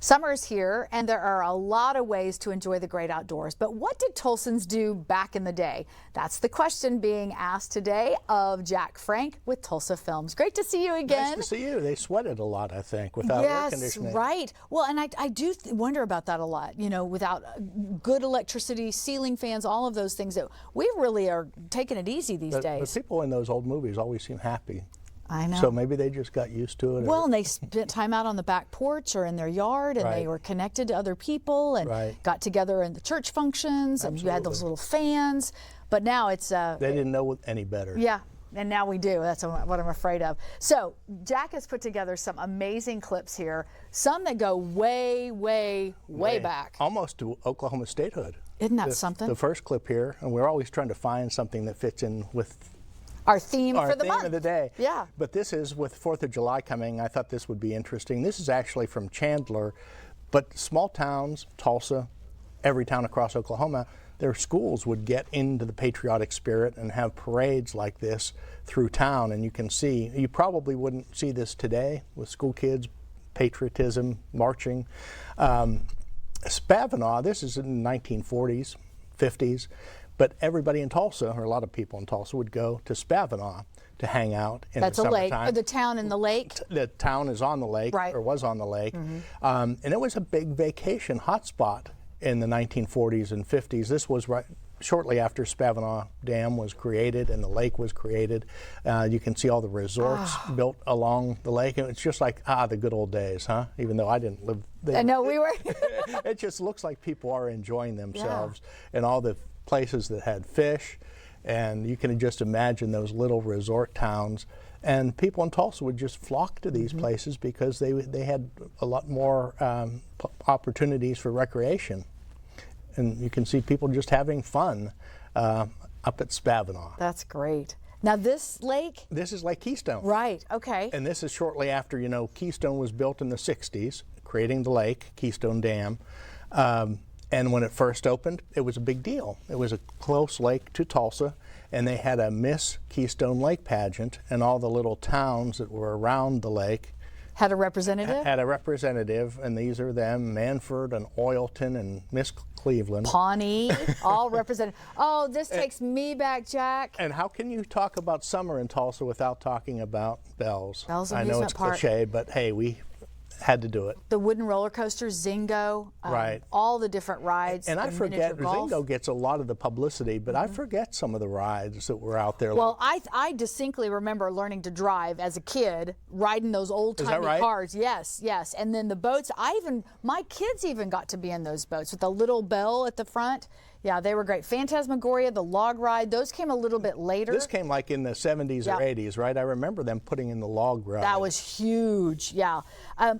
Summer's here, and there are a lot of ways to enjoy the great outdoors. But what did Tulsans do back in the day? That's the question being asked today of Jack Frank with Tulsa Films. Great to see you again. Nice to see you. They sweated a lot, I think, without air conditioning. Yes, right. Well, and I do wonder about that a lot. You know, without good electricity, ceiling fans, all of those things that we really are taking it easy these days. But people in those old movies always seem happy. I know. So maybe they just got used to it. Well, and they spent time out on the back porch or in their yard, and they were connected to other people and got together in the church functions, and you had those little fans. But now it's... they didn't know any better. Yeah, and now we do. That's what I'm afraid of. So Jack has put together some amazing clips here, some that go way back. Almost to Oklahoma statehood. Isn't that something? The first clip here, and we're always trying to find something that fits in with our theme for the month. Our theme of the day. Yeah. But this is with 4th of July coming. I thought this would be interesting. This is actually from Chandler, but small towns, Tulsa, every town across Oklahoma, their schools would get into the patriotic spirit and have parades like this through town. And you can see, you probably wouldn't see this today with school kids, patriotism, marching. Spavinaw, this is in the 1940s, 50s. But everybody in Tulsa, or a lot of people in Tulsa, would go to Spavinaw to hang out in the summertime. That's a lake, the town in the lake? The town is on the lake, or was on the lake. And it was a big vacation hotspot in the 1940s and 50s. This was shortly after Spavinaw Dam was created and the lake was created. You can see all the resorts built along the lake. And it's just like, the good old days, huh? Even though I didn't live there. I know, we were. It just looks like people are enjoying themselves and all the places that had fish, and you can just imagine those little resort towns, and people in Tulsa would just flock to these places because they had a lot more opportunities for recreation, and you can see people just having fun up at Spavinaw. That's great. Now this lake? This is Lake Keystone. Right, okay. And this is shortly after, you know, Keystone was built in the 60s, creating the lake, Keystone Dam. And when it first opened, it was a big deal. It was a close lake to Tulsa, and they had a Miss Keystone Lake pageant, and all the little towns that were around the lake had a representative? Had a representative, and these are them, Manford and Oilton and Miss Cleveland. Pawnee, all represented. Oh, this takes me back, Jack. And how can you talk about summer in Tulsa without talking about Bells? Bells I know it's cliche, but hey, we had to do it. The wooden roller coaster, Zingo, all the different rides. And I forget, Zingo gets a lot of the publicity, but I forget some of the rides that were out there. Well, I distinctly remember learning to drive as a kid, riding those old-timey cars. Yes, yes. And then the boats, my kids even got to be in those boats with the little bell at the front. Yeah, they were great. Phantasmagoria, the log ride, those came a little bit later. This came like in the 70s or 80s, right? I remember them putting in the log ride. That was huge, yeah.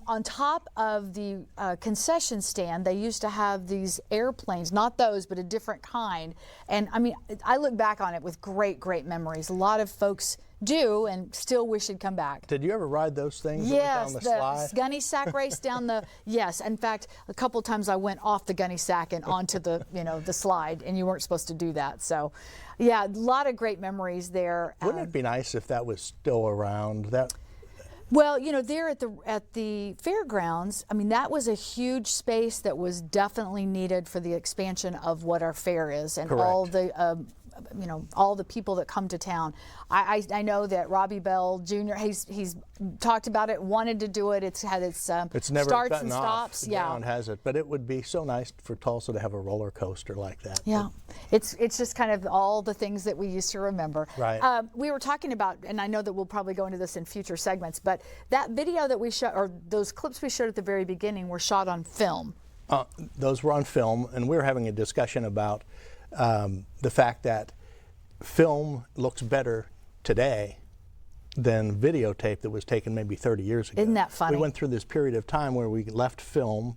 On top of the concession stand, they used to have these airplanes, not those, but a different kind. And I mean, I look back on it with great memories. A lot of folks do and still wish it'd come back. Did you ever ride those things? Yes, down the slide? gunny sack race down the, yes. In fact, a couple times I went off the gunny sack and onto the, the slide, and you weren't supposed to do that. So, yeah, a lot of great memories there. Wouldn't it be nice if that was still around? Well, there at the fairgrounds, I mean, that was a huge space that was definitely needed for the expansion of what our fair is and all the all the people that come to town. I know that Robbie Bell Jr., he's talked about it, wanted to do it. It's had its never starts and stops. Yeah, has it? But it would be so nice for Tulsa to have a roller coaster like that. Yeah, it's just kind of all the things that we used to remember. Right. We were talking about, and I know that we'll probably go into this in future segments, but that video that we shot, or those clips we showed at the very beginning, were shot on film. Those were on film, and we were having a discussion about the fact that film looks better today than videotape that was taken maybe 30 years ago. Isn't that funny? We went through this period of time where we left film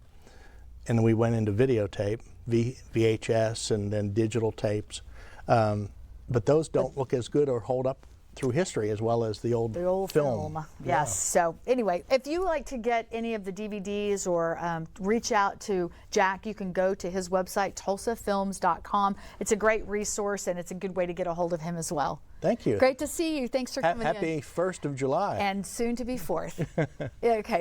and then we went into videotape, VHS, and then digital tapes. But those don't look as good or hold up through history as well as the old film. Yes. Yeah. So anyway, if you like to get any of the DVDs or reach out to Jack, you can go to his website, tulsafilms.com. It's a great resource, and it's a good way to get a hold of him as well. Thank you. Great to see you. Thanks for coming in. Happy 1st of July. And soon to be 4th. Okay.